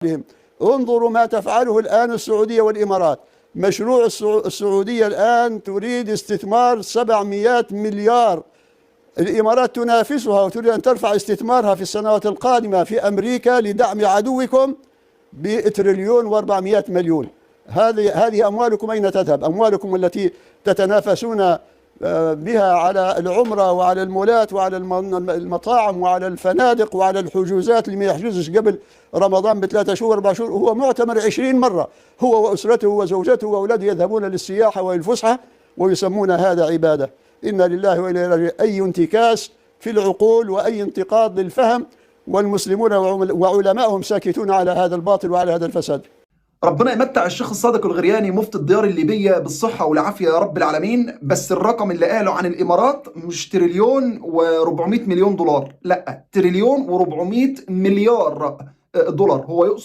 بهم. انظروا ما تفعله الآن السعودية والإمارات. مشروع السعودية الآن تريد استثمار 700 مليار. الإمارات تنافسها وتريد أن ترفع استثمارها في السنوات القادمة في أمريكا لدعم عدوكم بتريليون و400 مليون. هذه أموالكم أين تذهب؟ أموالكم التي تتنافسون بها على العمرة وعلى المولات وعلى المطاعم وعلى الفنادق وعلى الحجوزات اللي ما يحجزش قبل رمضان ب3 شهور 4 شهور. هو معتمر 20 مرة، هو وأسرته وزوجته وأولاده يذهبون للسياحة والفسحة ويسمون هذا عبادة. إنا لله وإنا إليه راجعون. أي انتكاس في العقول وأي انتقاض للفهم، والمسلمون وعلمائهم ساكتون على هذا الباطل وعلى هذا الفساد. ربنا يمتع الشيخ الصادق الغرياني مفتي الديار الليبية بالصحة والعافية يا رب العالمين. بس الرقم اللي قاله عن الإمارات مش تريليون و400 مليون دولار، لا، تريليون و400 مليار دولار. هو يقصد